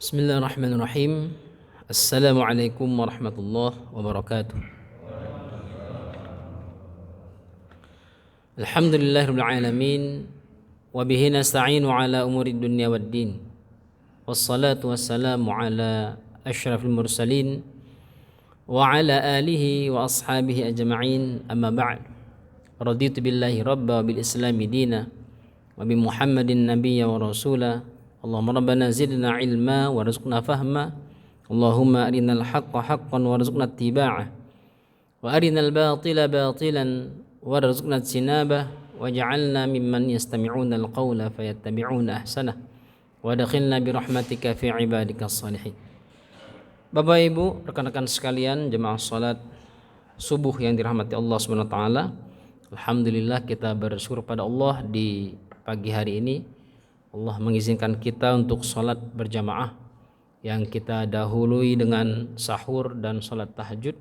Bismillahirrahmanirrahim. Assalamualaikum warahmatullahi wabarakatuh. Alhamdulillahirabbil alamin wa bihi nasta'inu ala umuri dunya waddin. Wassalatu wassalamu ala asyrafil mursalin wa ala alihi wa ashabihi ajma'in. Amma ba'd. Raditu billahi rabba bil islami dina wa bi Muhammadin nabiyya wa rasula. Allahumma rabbana zidna ilma warzuqna fahma. Allahumma arinal haqqa haqqan warzuqna ittiba'ah wa arinal batila batilan warzuqna ijtinabah waj'alna mimman yastami'una alqawla fayattabi'una ahsanah wa adkhilna bi rahmatika fi ibadikas salihin. Bapak Ibu, rekan-rekan sekalian, jemaah salat subuh yang dirahmati Allah Subhanahu wa taala. Alhamdulillah kita bersyukur pada Allah di pagi hari ini. Allah mengizinkan kita untuk sholat berjamaah yang kita dahului dengan sahur dan sholat tahajud.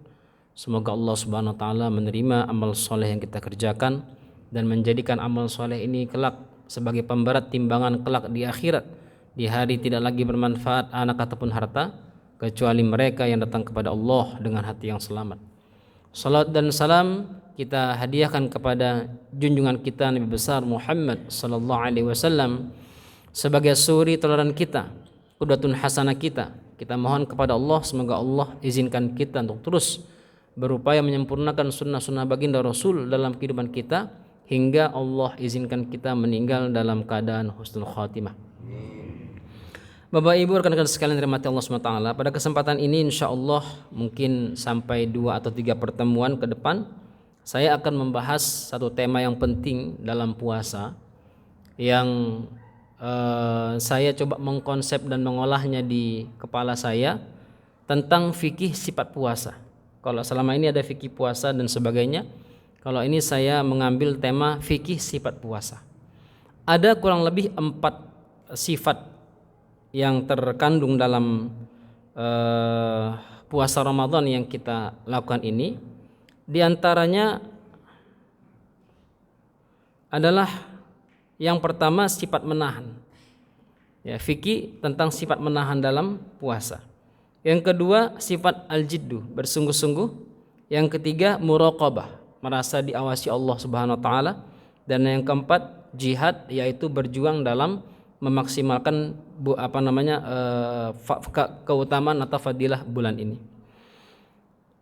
Semoga Allah Subhanahu wa taala menerima amal soleh yang kita kerjakan dan menjadikan amal soleh ini kelak sebagai pemberat timbangan kelak di akhirat, di hari tidak lagi bermanfaat anak ataupun harta kecuali mereka yang datang kepada Allah dengan hati yang selamat. Salat dan salam kita hadiahkan kepada junjungan kita Nabi besar Muhammad sallallahu alaihi wasallam sebagai suri teladan kita, qudwatun hasanah kita. Kita mohon kepada Allah semoga Allah izinkan kita untuk terus berupaya menyempurnakan sunnah-sunnah baginda Rasul dalam kehidupan kita hingga Allah izinkan kita meninggal dalam keadaan husnul khatimah. Bapak Ibu, rekan-rekan sekalian dirahmati Allah SWT, pada kesempatan ini insyaallah mungkin sampai 2 atau 3 pertemuan ke depan saya akan membahas satu tema yang penting dalam puasa yang saya coba mengkonsep dan mengolahnya di kepala saya tentang fikih sifat puasa. Kalau selama ini ada fikih puasa dan sebagainya, kalau ini saya mengambil tema fikih sifat puasa. Ada kurang lebih 4 sifat yang terkandung dalam puasa Ramadan yang kita lakukan ini. Di antaranya adalah yang pertama sifat menahan. Ya, fikih tentang sifat menahan dalam puasa. Yang kedua sifat al-jiddu, bersungguh-sungguh. Yang ketiga muraqabah, merasa diawasi Allah Subhanahu wa taala. Dan yang keempat jihad, yaitu berjuang dalam memaksimalkan keutamaan atau fadilah bulan ini.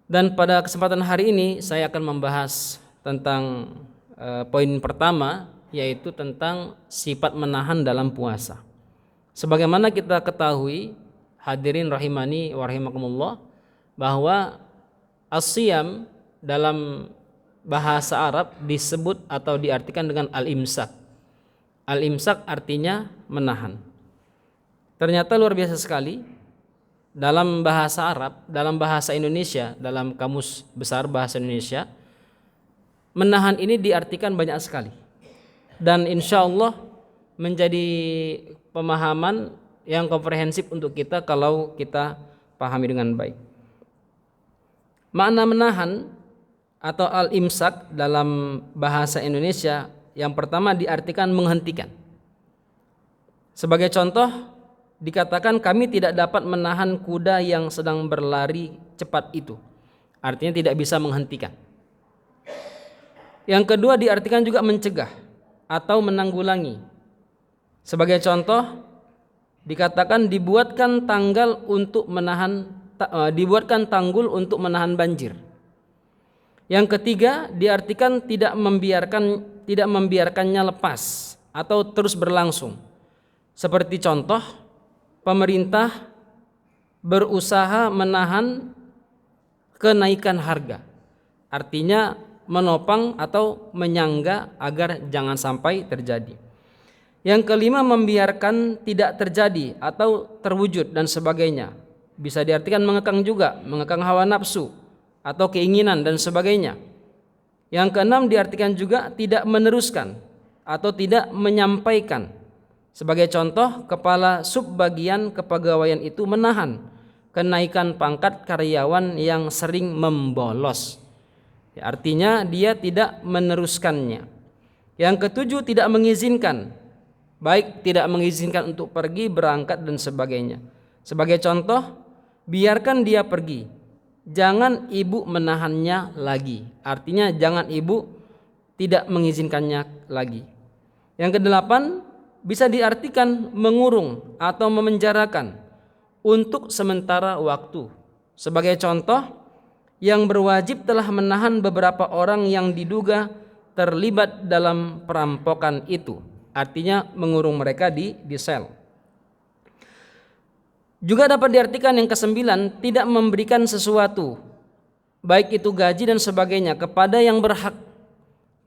Dan pada kesempatan hari ini saya akan membahas tentang poin pertama, yaitu tentang sifat menahan dalam puasa. Sebagaimana kita ketahui, hadirin rahimani wa rahimakumullah, bahwa as-siyam dalam bahasa Arab disebut atau diartikan dengan al-imsak. Al-imsak artinya menahan. Ternyata luar biasa sekali dalam bahasa Arab, dalam bahasa Indonesia, dalam kamus besar bahasa Indonesia, menahan ini diartikan banyak sekali. Dan insya Allah menjadi pemahaman yang komprehensif untuk kita kalau kita pahami dengan baik. Makna menahan atau al-imsak dalam bahasa Indonesia yang pertama diartikan menghentikan. Sebagai contoh, dikatakan kami tidak dapat menahan kuda yang sedang berlari cepat itu. Artinya tidak bisa menghentikan. Yang kedua diartikan juga mencegah atau menanggulangi. Sebagai contoh, dikatakan dibuatkan tanggul untuk menahan banjir. Yang ketiga diartikan tidak membiarkannya lepas atau terus berlangsung. Seperti contoh, pemerintah berusaha menahan kenaikan harga. Artinya menopang atau menyangga agar jangan sampai terjadi. Yang kelima membiarkan tidak terjadi atau terwujud dan sebagainya. Bisa diartikan mengekang juga, mengekang hawa nafsu atau keinginan dan sebagainya. Yang keenam diartikan juga tidak meneruskan atau tidak menyampaikan. Sebagai contoh, kepala subbagian kepegawaian itu menahan kenaikan pangkat karyawan yang sering membolos. Ya, artinya dia tidak meneruskannya. Yang ketujuh tidak mengizinkan, baik tidak mengizinkan untuk pergi, berangkat dan sebagainya. Sebagai contoh, biarkan dia pergi. Jangan ibu menahannya lagi. Artinya jangan ibu tidak mengizinkannya lagi. Yang kedelapan, bisa diartikan mengurung atau memenjarakan untuk sementara waktu. Sebagai contoh, yang berwajib telah menahan beberapa orang yang diduga terlibat dalam perampokan itu. Artinya mengurung mereka di sel. Juga dapat diartikan yang kesembilan, tidak memberikan sesuatu, baik itu gaji dan sebagainya, kepada yang berhak.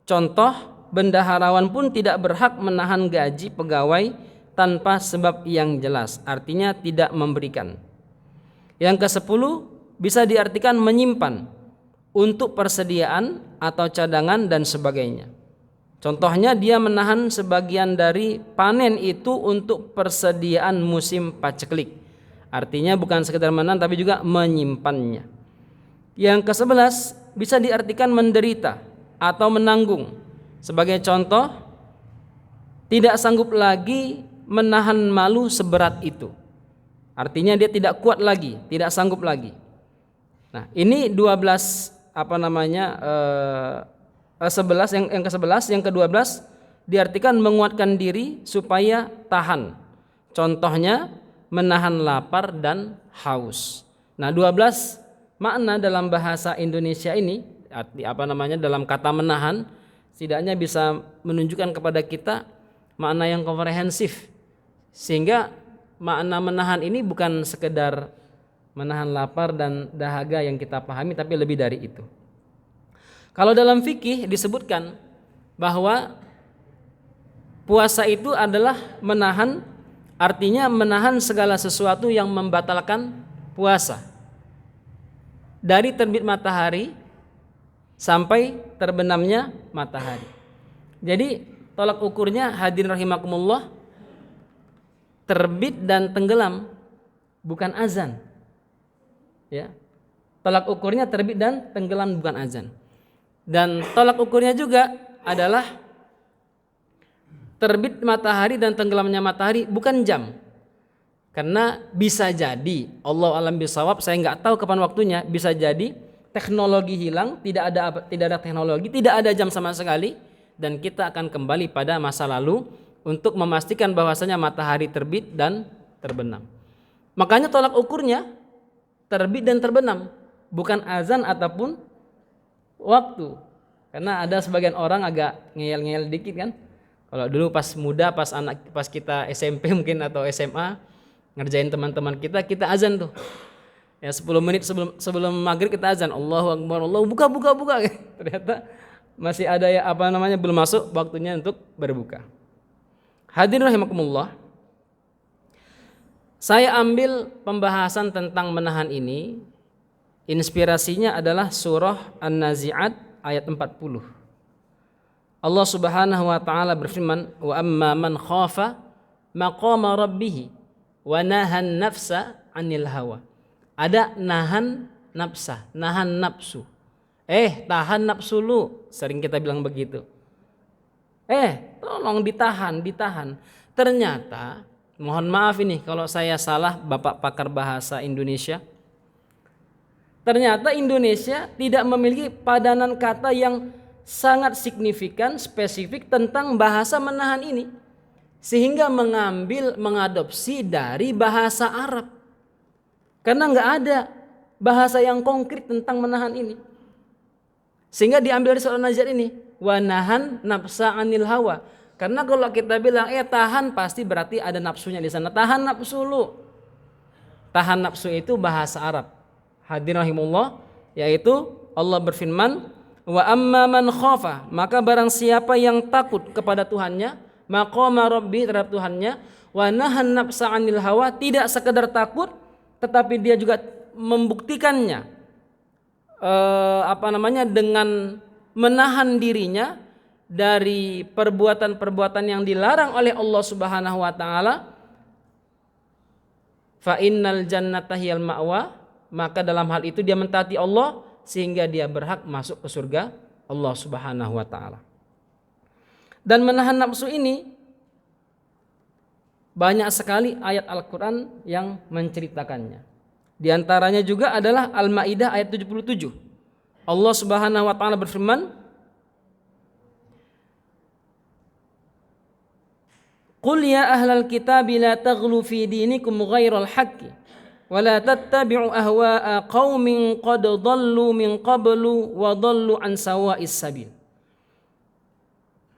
Contoh, bendaharawan pun tidak berhak menahan gaji pegawai tanpa sebab yang jelas, artinya tidak memberikan. Yang kesepuluh, bisa diartikan menyimpan untuk persediaan atau cadangan dan sebagainya. Contohnya, dia menahan sebagian dari panen itu untuk persediaan musim paceklik. Artinya bukan sekedar menahan tapi juga menyimpannya. Yang ke-11, bisa diartikan menderita atau menanggung. Sebagai contoh, tidak sanggup lagi menahan malu seberat itu. Artinya dia tidak kuat lagi, tidak sanggup lagi. Nah, ini 11 11 yang ke-11, yang ke-12 diartikan menguatkan diri supaya tahan. Contohnya menahan lapar dan haus. Nah, 12 makna dalam bahasa Indonesia ini dalam kata menahan setidaknya bisa menunjukkan kepada kita makna yang komprehensif. Sehingga makna menahan ini bukan sekedar menahan lapar dan dahaga yang kita pahami, tapi lebih dari itu. Kalau dalam fikih disebutkan bahwa puasa itu adalah menahan, artinya menahan segala sesuatu yang membatalkan puasa. Dari terbit matahari sampai terbenamnya matahari. Jadi tolak ukurnya, hadirin rahimakumullah, terbit dan tenggelam, bukan azan. Ya. Tolak ukurnya terbit dan tenggelam, bukan azan. Dan tolak ukurnya juga adalah terbit matahari dan tenggelamnya matahari, bukan jam. Karena bisa jadi, Allah alam bisawab, saya nggak tahu kapan waktunya, bisa jadi teknologi hilang, tidak ada teknologi, tidak ada jam sama sekali, dan kita akan kembali pada masa lalu untuk memastikan bahwasanya matahari terbit dan terbenam. Makanya tolak ukurnya terbit dan terbenam, bukan azan ataupun waktu. Karena ada sebagian orang agak ngeyel-ngeyel dikit kan. Kalau dulu pas muda, pas kita SMP mungkin atau SMA, ngerjain teman-teman kita azan tuh. Ya 10 menit sebelum maghrib kita azan, Allahu Akbar, Allah buka. Ternyata masih ada ya belum masuk waktunya untuk berbuka. Hadirin rahimakumullah. Saya ambil pembahasan tentang menahan ini, inspirasinya adalah surah An-Nazi'at ayat 40. Allah Subhanahu wa taala berfirman, "Wa amma man khafa maqama rabbih wa nahan nafsa 'anil hawa." Ada nahan nafsa, nahan nafsu. Tahan nafsu lu, sering kita bilang begitu. Tolong ditahan. Ternyata, mohon maaf ini kalau saya salah, Bapak pakar bahasa Indonesia. Ternyata Indonesia tidak memiliki padanan kata yang sangat signifikan, spesifik tentang bahasa menahan ini. Sehingga mengadopsi dari bahasa Arab. Karena nggak ada bahasa yang konkret tentang menahan ini. Sehingga diambil dari surah An-Nazi'at ini, wa nahan nafsa 'anil hawa. Karena kalau kita bilang tahan, pasti berarti ada nafsunya di sana. Tahan nafsu lu. Tahan nafsu itu bahasa Arab. Hadirin rahimullah, yaitu Allah berfirman, wa amma man khafa, maka barang siapa yang takut kepada Tuhannya, maqama rabbi, terhadap Tuhannya, wa nahan nafsa 'anil hawa, tidak sekedar takut tetapi dia juga membuktikannya dengan menahan dirinya dari perbuatan-perbuatan yang dilarang oleh Allah Subhanahu wa taala, fa innal jannata hiyal ma'wa, maka dalam hal itu dia mentaati Allah sehingga dia berhak masuk ke surga Allah Subhanahu wa taala. Dan menahan nafsu ini banyak sekali ayat Al-Quran yang menceritakannya. Di antaranya juga adalah Al-Maidah ayat 77. Allah Subhanahu wa taala berfirman, "Qul ya ahlal kitab la taghlu fi dinikum ghairal haqqi wa la tattabi'u ahwa'a qaumin qad dhallu min qablu wa dhallu an sawa'is sabil."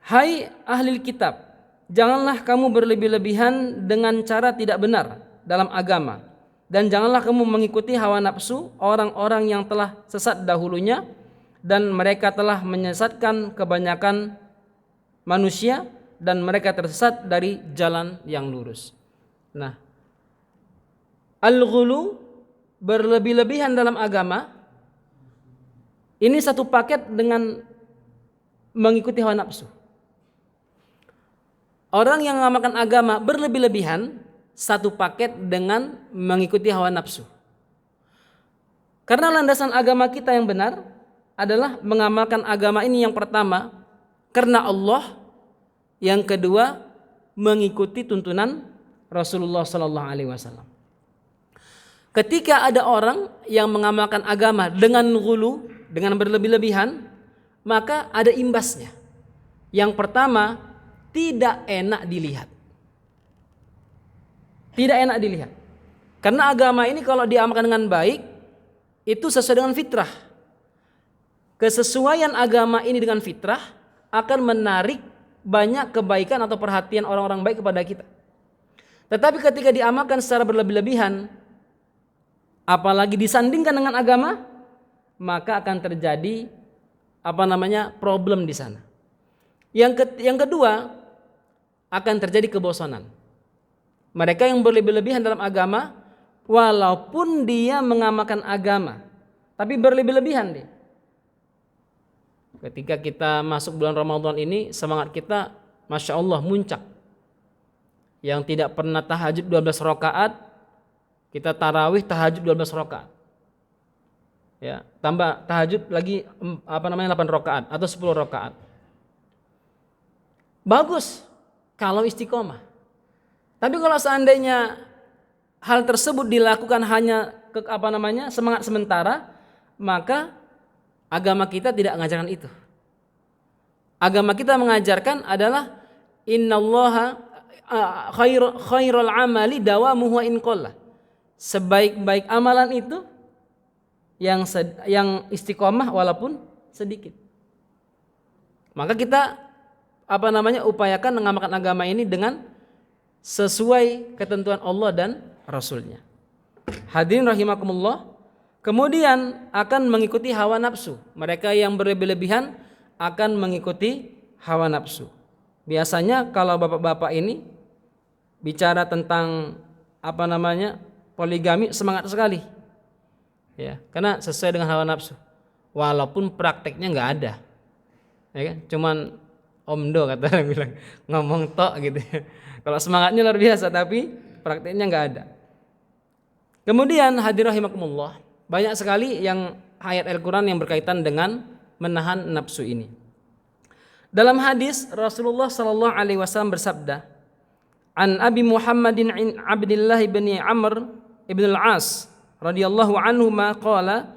Hai ahli kitab, janganlah kamu berlebih-lebihan dengan cara tidak benar dalam agama, dan janganlah kamu mengikuti hawa nafsu orang-orang yang telah sesat dahulunya, dan mereka telah menyesatkan kebanyakan manusia, dan mereka tersesat dari jalan yang lurus. Nah, al-ghulu, berlebih-lebihan dalam agama, ini satu paket dengan mengikuti hawa nafsu. Orang yang mengamalkan agama berlebih-lebihan satu paket dengan mengikuti hawa nafsu. Karena landasan agama kita yang benar adalah mengamalkan agama ini yang pertama karena Allah, yang kedua mengikuti tuntunan Rasulullah sallallahu alaihi wasallam. Ketika ada orang yang mengamalkan agama dengan ghulu, dengan berlebih-lebihan, maka ada imbasnya. Yang pertama, tidak enak dilihat. Tidak enak dilihat. Karena agama ini kalau diamalkan dengan baik, itu sesuai dengan fitrah. Kesesuaian agama ini dengan fitrah akan menarik banyak kebaikan atau perhatian orang-orang baik kepada kita. Tetapi ketika diamalkan secara berlebih-lebihan, apalagi disandingkan dengan agama, maka akan terjadi problem di sana. Yang kedua, akan terjadi kebosanan. Mereka yang berlebih-lebihan dalam agama, walaupun dia mengamalkan agama, tapi berlebih-lebihan dia. Ketika kita masuk bulan Ramadan ini, semangat kita Masya Allah muncak. Yang tidak pernah tahajud 12 rakaat, kita tarawih tahajud 12 rakaat. Ya, tambah tahajud lagi 8 rakaat atau 10 rakaat. Bagus kalau istiqomah. Tapi kalau seandainya hal tersebut dilakukan hanya semangat sementara, maka agama kita tidak mengajarkan itu. Agama kita mengajarkan adalah innallaha khairul amali dawamuhu wa in qalla. Sebaik-baik amalan itu yang istiqomah walaupun sedikit. Maka kita upayakan mengamalkan agama ini dengan sesuai ketentuan Allah dan Rasulnya. Hadirin rahimakumullah. Kemudian akan mengikuti hawa nafsu. Mereka yang berlebih-lebihan akan mengikuti hawa nafsu. Biasanya kalau bapak-bapak ini bicara tentang poligami, semangat sekali. Ya, karena sesuai dengan hawa nafsu. Walaupun prakteknya nggak ada. Ya kan? Cuman omdo kata orang bilang, ngomong tok gitu ya. Kalau semangatnya luar biasa tapi prakteknya nggak ada. Kemudian hadirin rahimakumullah, banyak sekali yang ayat Al-Quran yang berkaitan dengan menahan nafsu ini. Dalam hadis Rasulullah sallallahu alaihi wasallam bersabda, "An Abi Muhammadin Abdullah bin Amr ibn al-As radhiyallahu anhu ma qala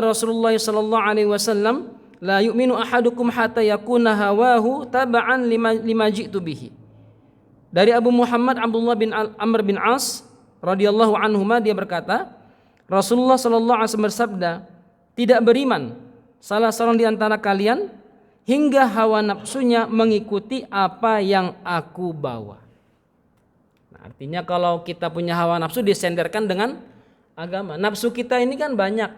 Rasulullah sallallahu alaihi wasallam, la yu'minu ahadukum hatta yakuna hawahu taba'an lima ji'tu bihi." Dari Abu Muhammad Abdullah bin Amr bin As radhiyallahu anhuma, dia berkata, Rasulullah sallallahu alaihi wasallam bersabda, tidak beriman salah seorang di antara kalian hingga hawa nafsunya mengikuti apa yang aku bawa. Nah, artinya kalau kita punya hawa nafsu disenderkan dengan agama. Nafsu kita ini kan banyak.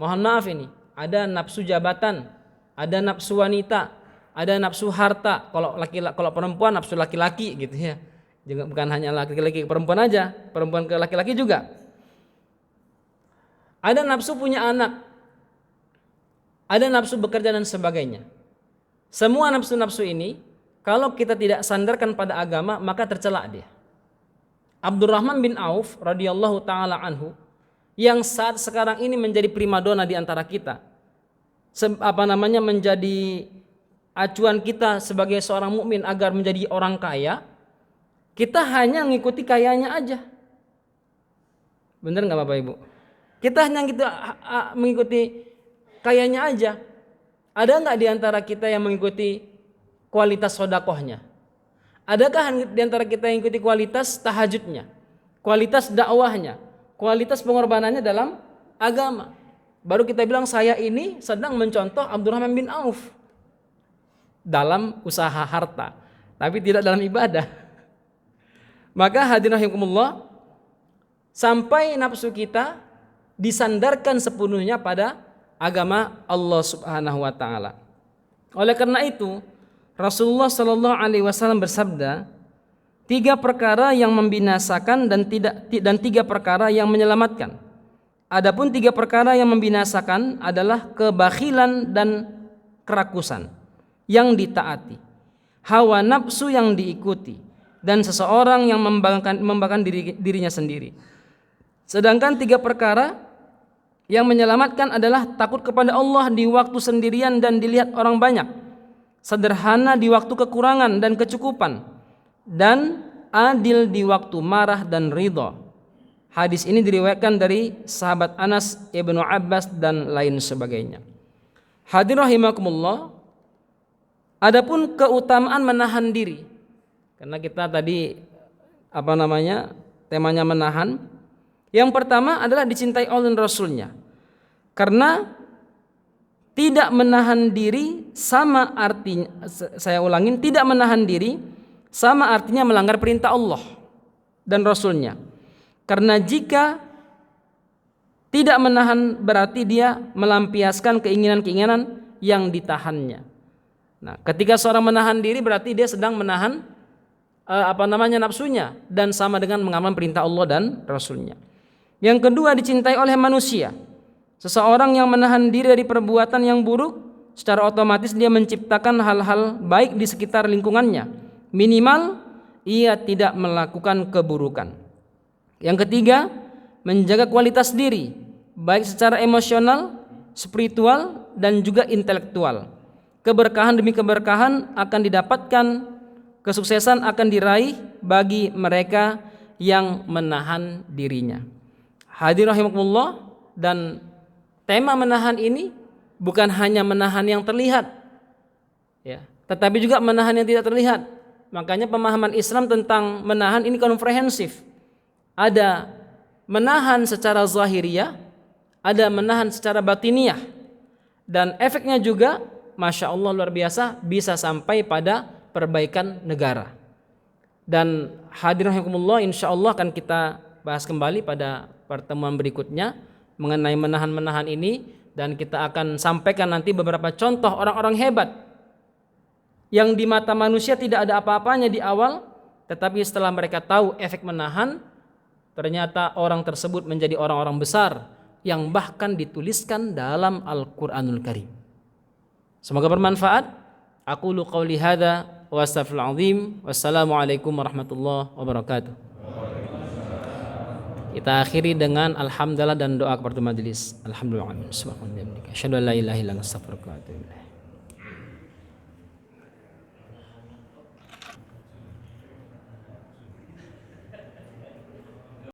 Mohon maaf ini, ada nafsu jabatan, ada nafsu wanita, ada nafsu harta. Kalau perempuan nafsu laki-laki gitu ya. Juga bukan hanya laki-laki ke perempuan aja, perempuan ke laki-laki juga. Ada nafsu punya anak, ada nafsu bekerja dan sebagainya. Semua nafsu-nafsu ini kalau kita tidak sandarkan pada agama maka tercela dia. Abdurrahman bin Auf radhiyallahu taala anhu yang saat sekarang ini menjadi primadona di antara kita, menjadi acuan kita sebagai seorang mukmin agar menjadi orang kaya. Kita hanya mengikuti kayanya aja. Bener nggak Bapak Ibu? Kita hanya mengikuti kayanya aja. Ada nggak di antara kita yang mengikuti kualitas sodakohnya? Adakah di antara kita yang mengikuti kualitas tahajudnya, kualitas dakwahnya, kualitas pengorbanannya dalam agama? Baru kita bilang saya ini sedang mencontoh Abdurrahman bin Auf dalam usaha harta, tapi tidak dalam ibadah. Maka hadirin rahimakumullah, sampai nafsu kita disandarkan sepenuhnya pada agama Allah Subhanahu wa taala. Oleh karena itu, Rasulullah Shallallahu alaihi wasallam bersabda, 3 perkara yang membinasakan dan 3 perkara yang menyelamatkan. Adapun 3 perkara yang membinasakan adalah kebakhilan dan kerakusan yang ditaati, hawa nafsu yang diikuti, dan seseorang yang membanggakan dirinya sendiri. Sedangkan 3 perkara yang menyelamatkan adalah takut kepada Allah di waktu sendirian dan dilihat orang banyak, sederhana di waktu kekurangan dan kecukupan, dan adil di waktu marah dan ridha. Hadis ini diriwayatkan dari sahabat Anas, Ibnu Abbas dan lain sebagainya. Hadirin rahimakumullah, adapun keutamaan menahan diri, karena kita tadi temanya menahan. Yang pertama adalah dicintai Allah dan Rasulnya. Karena tidak menahan diri sama artinya, saya ulangin, tidak menahan diri sama artinya melanggar perintah Allah dan Rasulnya. Karena jika tidak menahan berarti dia melampiaskan keinginan-keinginan yang ditahannya. Nah, ketika seorang menahan diri berarti dia sedang menahan nafsunya, dan sama dengan mengamalkan perintah Allah dan Rasulnya. Yang kedua, dicintai oleh manusia. Seseorang yang menahan diri dari perbuatan yang buruk, secara otomatis dia menciptakan hal-hal baik di sekitar lingkungannya. Minimal ia tidak melakukan keburukan. Yang ketiga, menjaga kualitas diri, baik secara emosional, spiritual, dan juga intelektual. Keberkahan demi keberkahan akan didapatkan, kesuksesan akan diraih bagi mereka yang menahan dirinya. Hadirin rahimakumullah, dan tema menahan ini bukan hanya menahan yang terlihat, ya, tetapi juga menahan yang tidak terlihat. Makanya pemahaman Islam tentang menahan ini komprehensif. Ada menahan secara zahiriyah, ada menahan secara batiniyah, dan efeknya juga Masya Allah luar biasa, bisa sampai pada perbaikan negara. Dan hadirin rahimakumullah, insya Allah akan kita bahas kembali pada pertemuan berikutnya mengenai menahan-menahan ini, dan kita akan sampaikan nanti beberapa contoh orang-orang hebat yang di mata manusia tidak ada apa-apanya di awal, tetapi setelah mereka tahu efek menahan, ternyata orang tersebut menjadi orang-orang besar yang bahkan dituliskan dalam Al-Qur'anul Karim. Semoga bermanfaat. Aqulu qauli hadza wa astaghfirul azim. Wassalamualaikum warahmatullahi wabarakatuh. Kita akhiri dengan alhamdulillah dan doa kepada majelis. Alhamdulillah. Subhanallah. Asyhadu an la ilaha illallah, astaghfiruka wa atubu ilaik.